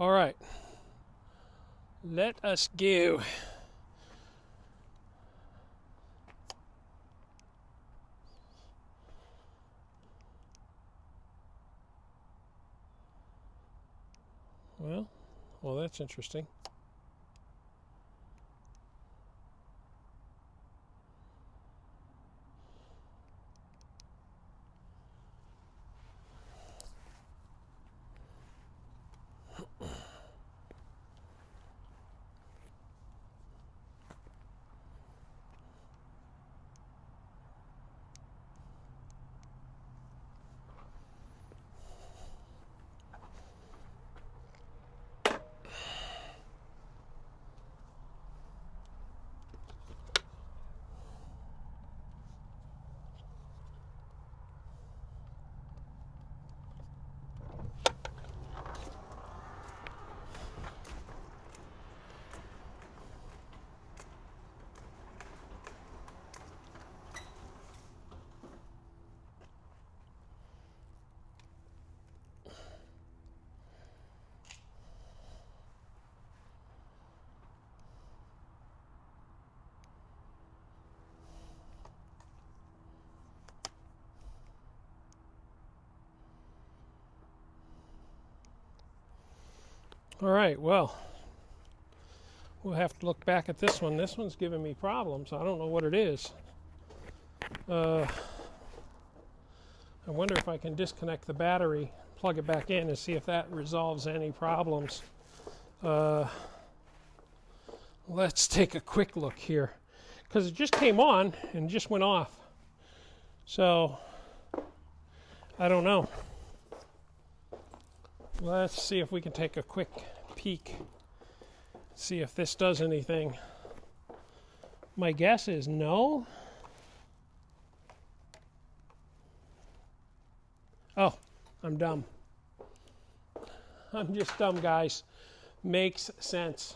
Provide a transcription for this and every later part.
All right. Let us go. Well, that's interesting. All right, well, we'll have to look back at this one. This one's giving me problems. I don't know what it is. I wonder if I can disconnect the battery, plug it back in, and see if that resolves any problems. Let's take a quick look here, because it just came on and just went off. So, I don't know. Let's see if we can take a quick peek, see if this does anything. My guess is no. Oh, I'm dumb. I'm just dumb, guys. Makes sense.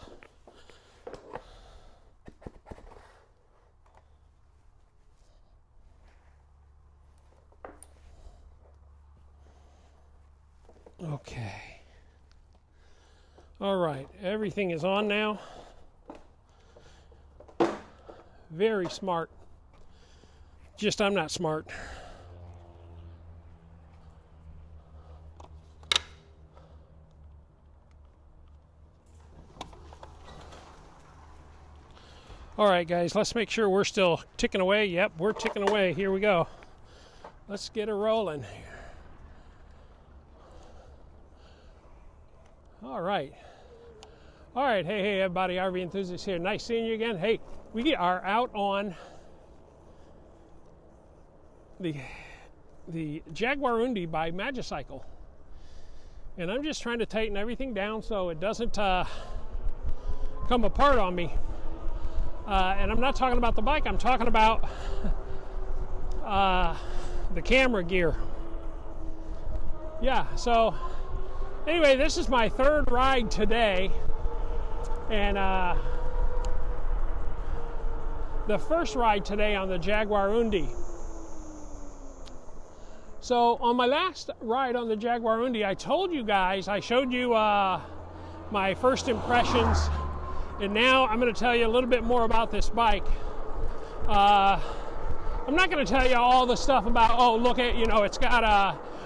Okay. All right, everything is on now. Very smart. Just I'm not smart. All right, guys, let's make sure we're still ticking away. Yep, we're ticking away. Here we go. Let's get it rolling. All right. All right, hey everybody, RV Enthusiast here. Nice seeing you again. Hey, we are out on the Jaguarundi by Magicycle. And I'm just trying to tighten everything down so it doesn't come apart on me. And I'm not talking about the bike, I'm talking about the camera gear. Yeah, so anyway, this is my third ride today. And the first ride today on the Jaguarundi. So on my last ride on the Jaguarundi, I told you guys, I showed you my first impressions, and now I'm going to tell you a little bit more about this bike. I'm not going to tell you all the stuff about, oh, look at, it's got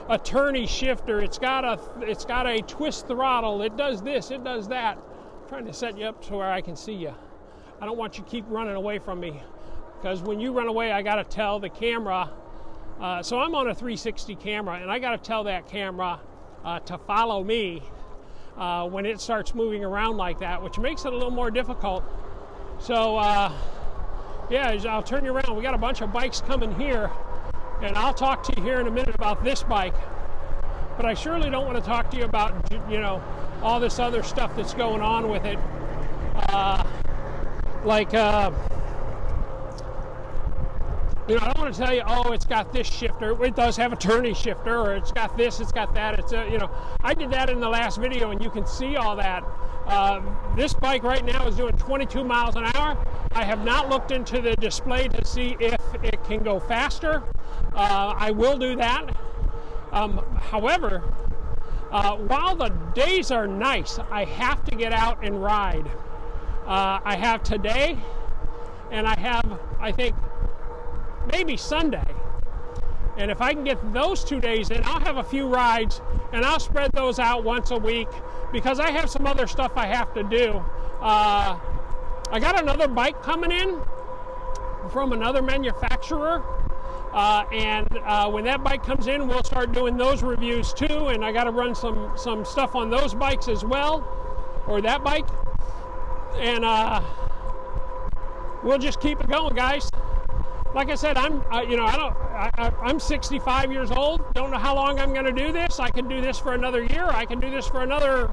a tourney shifter, it's got a twist throttle, it does this, it does that. I'm trying to set you up to where I can see you. I don't want you to keep running away from me, because when you run away, I got to tell the camera. So I'm on a 360 camera, and I got to tell that camera to follow me when it starts moving around like that, which makes it a little more difficult. So yeah, I'll turn you around. We got a bunch of bikes coming here, and I'll talk to you here in a minute about this bike. But I surely don't want to talk to you about, all this other stuff that's going on with it. I don't want to tell you, oh, it's got this shifter. It does have a tourney shifter, or it's got this, it's got that. It's I did that in the last video, and you can see all that. This bike right now is doing 22 miles an hour. I have not looked into the display to see if it can go faster. I will do that. However, While the days are nice, I have to get out and ride. I have today, and I have, I think, maybe Sunday. And if I can get those 2 days in, I'll have a few rides, and I'll spread those out once a week, because I have some other stuff I have to do. I got another bike coming in from another manufacturer, and when that bike comes in, we'll start doing those reviews too, and I got to run some stuff on those bikes as well, or that bike, and we'll just keep it going, guys. Like I said, I'm 65 years old. Don't know how long I'm going to do this. I can do this for another year. I can do this for another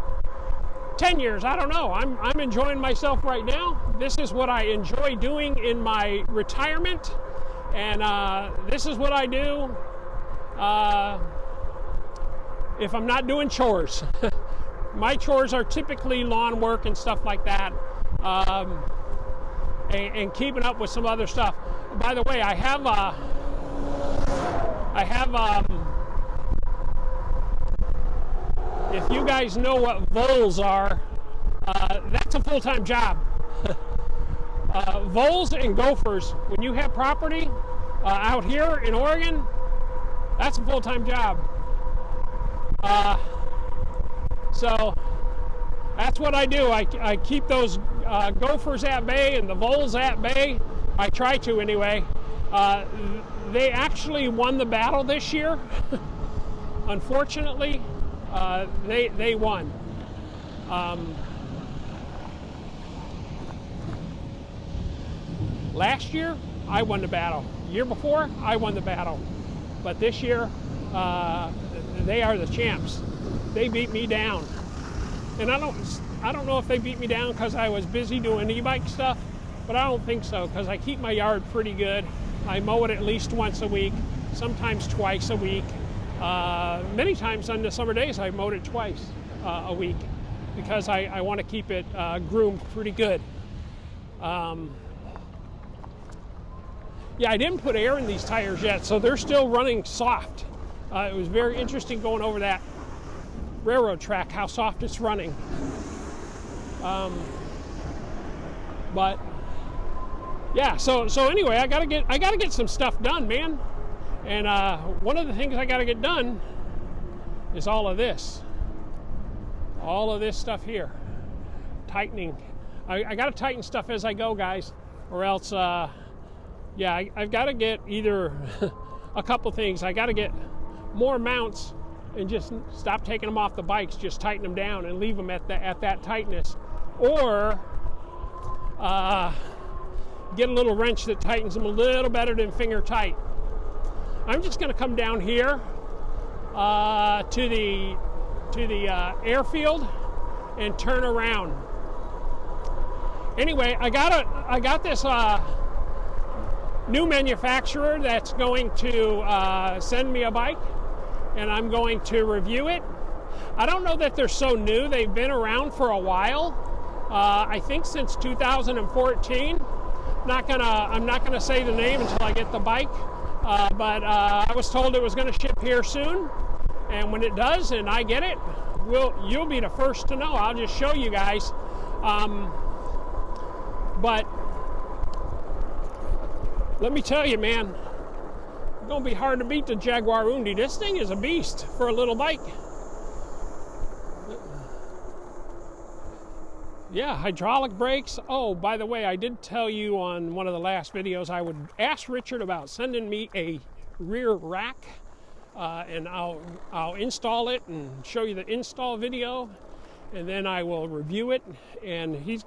10 years. I don't know. I'm enjoying myself right now. This is what I enjoy doing in my retirement, and this is what I do if I'm not doing chores. My chores are typically lawn work and stuff like that, and keeping up with some other stuff. By the way, I have if you guys know what voles are, that's a full-time job. Voles and gophers, when you have property out here in Oregon, that's a full-time job. So that's what I do. I keep those gophers at bay and the voles at bay. I try to anyway. They actually won the battle this year. Unfortunately, they won. Last year, I won the battle. Year before, I won the battle. But this year, they are the champs. They beat me down. And I don't know if they beat me down because I was busy doing e-bike stuff, but I don't think so, because I keep my yard pretty good. I mow it at least once a week, sometimes twice a week. Many times on the summer days, I mowed it twice a week, because I want to keep it groomed pretty good. Yeah, I didn't put air in these tires yet, so they're still running soft. It was very interesting going over that railroad track, how soft it's running. But yeah, so anyway, I gotta get some stuff done, man. And one of the things I gotta get done is all of this stuff here, tightening. I gotta tighten stuff as I go, guys, or else yeah, I've got to get either a couple things. I got to get more mounts and just stop taking them off the bikes, just tighten them down and leave them at that tightness, or get a little wrench that tightens them a little better than finger tight. I'm just going to come down here to the airfield and turn around. Anyway, I got this new manufacturer that's going to send me a bike, and I'm going to review it. I don't know that they're so new. They've been around for a while. I think since 2014. I'm not gonna say the name until I get the bike, but I was told it was going to ship here soon, and when it does and I get it, you'll be the first to know. I'll just show you guys. But let me tell you, man, it's going to be hard to beat the Jaguarundi. This thing is a beast for a little bike. Yeah, hydraulic brakes. Oh, by the way, I did tell you on one of the last videos I would ask Richard about sending me a rear rack, and I'll install it and show you the install video, and then I will review it. And he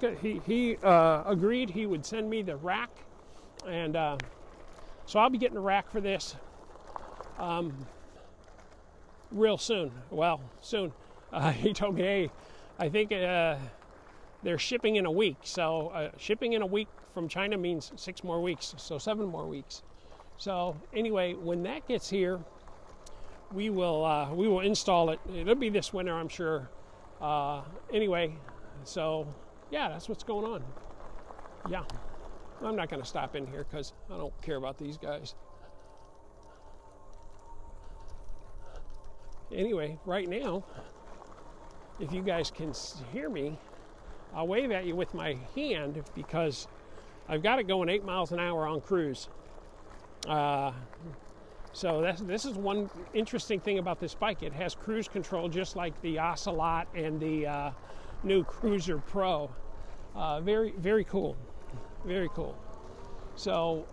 agreed he would send me the rack. And so I'll be getting a rack for this real soon. Well, soon. He told me, hey, I think they're shipping in a week. So shipping in a week from China means 6 more weeks, so 7 more weeks. So anyway, when that gets here, we will install it. It'll be this winter, I'm sure. Anyway, so yeah, that's what's going on. Yeah. I'm not going to stop in here because I don't care about these guys. Anyway, right now, if you guys can hear me, I'll wave at you with my hand because I've got it going 8 miles an hour on cruise. So this is one interesting thing about this bike. It has cruise control just like the Ocelot and the new Cruiser Pro. Very, very cool. Very cool. So,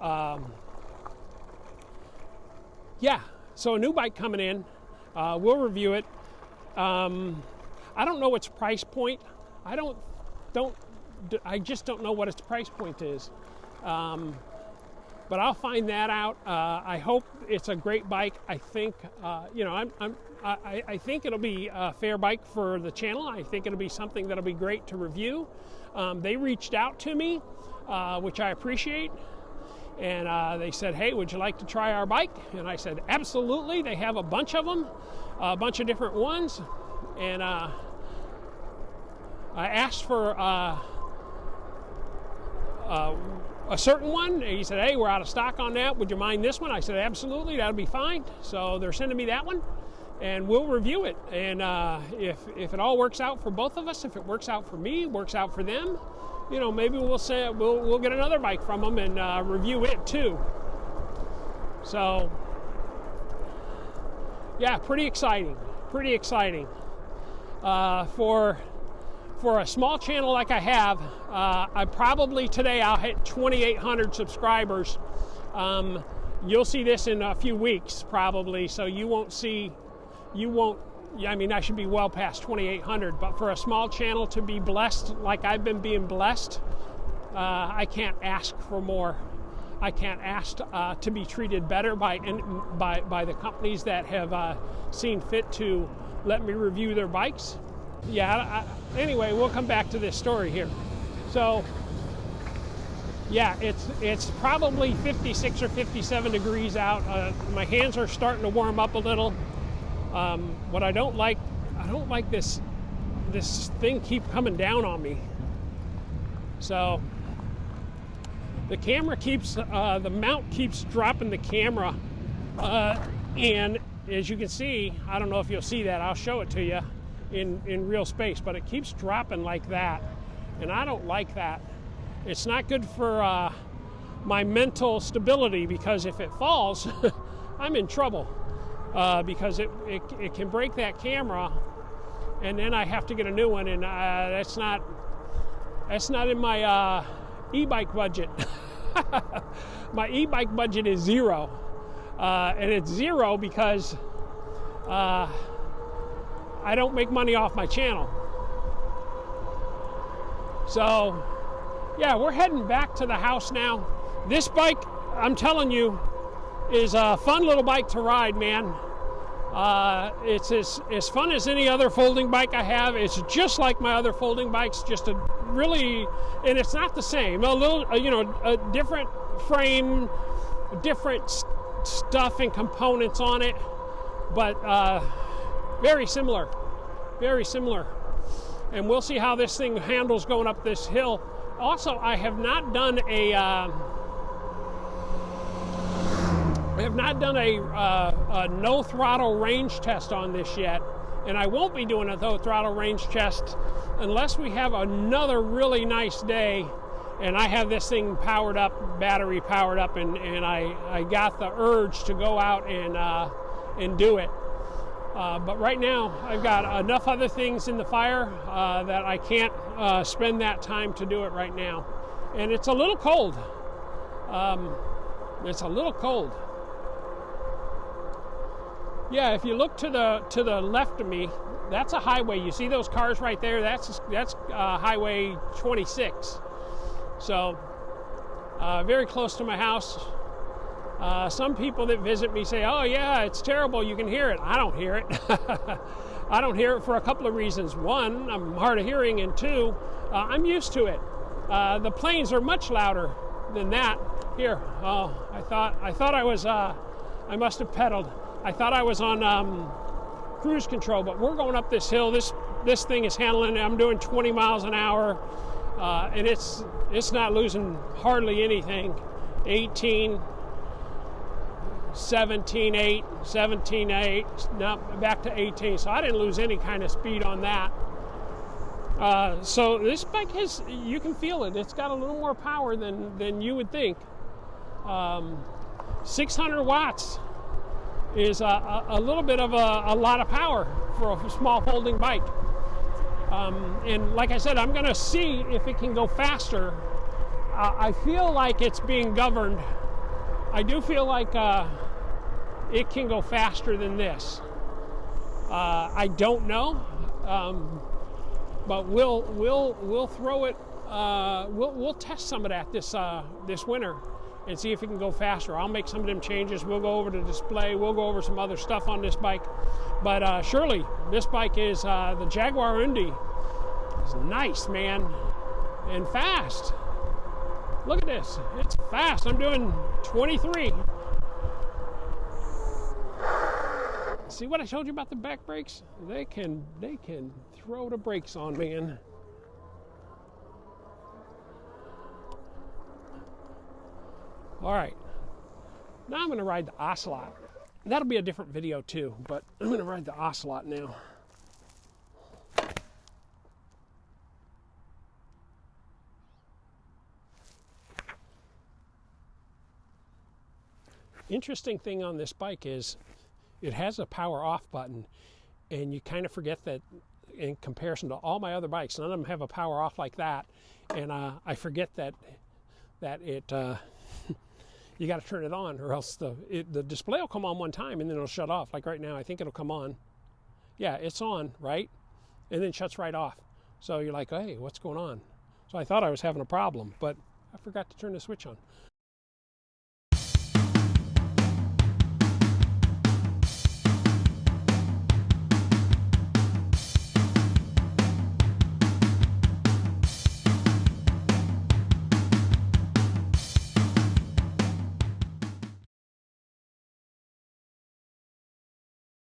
yeah. So a new bike coming in. We'll review it. I don't know its price point. I just don't know what its price point is. But I'll find that out. I hope it's a great bike. I think, I think it'll be a fair bike for the channel. I think it'll be something that'll be great to review. They reached out to me, which I appreciate. And they said, hey, would you like to try our bike? And I said, absolutely. They have a bunch of them, a bunch of different ones. And I asked for a certain one, and he said, hey, we're out of stock on that. Would you mind this one? I said, absolutely, that'll be fine. So they're sending me that one, and we'll review it. And if it all works out for both of us, if it works out for me, works out for them, maybe we'll get another bike from them and review it too. So, yeah, pretty exciting. For a small channel like I have, today I'll hit 2,800 subscribers. You'll see this in a few weeks probably, so I should be well past 2,800, but for a small channel to be blessed like I've been being blessed, I can't ask for more. I can't ask to be treated better by the companies that have seen fit to let me review their bikes. Yeah, anyway, we'll come back to this story here. So, yeah, it's probably 56 or 57 degrees out. My hands are starting to warm up a little. What I don't like this thing keep coming down on me. So, the camera keeps, the mount keeps dropping the camera. And as you can see, I don't know if you'll see that, I'll show it to you in real space, but it keeps dropping like that, and I don't like that. It's not good for my mental stability, because if it falls, I'm in trouble, because it can break that camera, and then I have to get a new one, and that's not in my e-bike budget. My e-bike budget is zero, and it's zero because I don't make money off my channel. So, yeah, we're heading back to the house now. This bike, I'm telling you, is a fun little bike to ride, man. It's as fun as any other folding bike I have. It's just like my other folding bikes, and it's not the same. A little, a different frame, different stuff and components on it, but very similar, and we'll see how this thing handles going up this hill. Also, I have not done a no throttle range test on this yet, and I won't be doing a no throttle range test unless we have another really nice day, and I have this thing powered up, battery powered up, and I got the urge to go out and do it. But right now, I've got enough other things in the fire that I can't spend that time to do it right now. And it's a little cold. Yeah, if you look to the left of me, that's a highway. You see those cars right there? That's Highway 26. So very close to my house. Some people that visit me say, oh yeah, it's terrible, you can hear it. I don't hear it. I don't hear it for a couple of reasons. One, I'm hard of hearing, and two, I'm used to it. The planes are much louder than that. Here, I thought I was, I must have pedaled. I thought I was on cruise control, but we're going up this hill. This thing is handling it. I'm doing 20 miles an hour, and it's not losing hardly anything. 18, 17.8, 17.8, now back to 18. So I didn't lose any kind of speed on that. So this bike has, you can feel it. It's got a little more power than you would think. 600 watts is a little bit of a lot of power for a small folding bike. And like I said, I'm going to see if it can go faster. I feel like it's being governed. I do feel like it can go faster than this. I don't know, but we'll throw it. We'll test some of that this winter and see if it can go faster. I'll make some of them changes. We'll go over the display. We'll go over some other stuff on this bike. But surely, this bike is the Jaguarundi. It's nice, man, and fast. Look at this. It's fast. I'm doing 23. See what I told you about the back brakes? They can throw the brakes on, man. All right. Now I'm going to ride the Ocelot. That'll be a different video too, but I'm going to ride the Ocelot now. Interesting thing on this bike is it has a power off button, and you kind of forget that in comparison to all my other bikes, none of them have a power off like that, and I forget that it you got to turn it on, or else the display will come on one time and then it'll shut off. Like right now, I think it'll come on. Yeah, it's on, right? And then shuts right off. So you're like, hey, what's going on? So I thought I was having a problem, but I forgot to turn the switch on.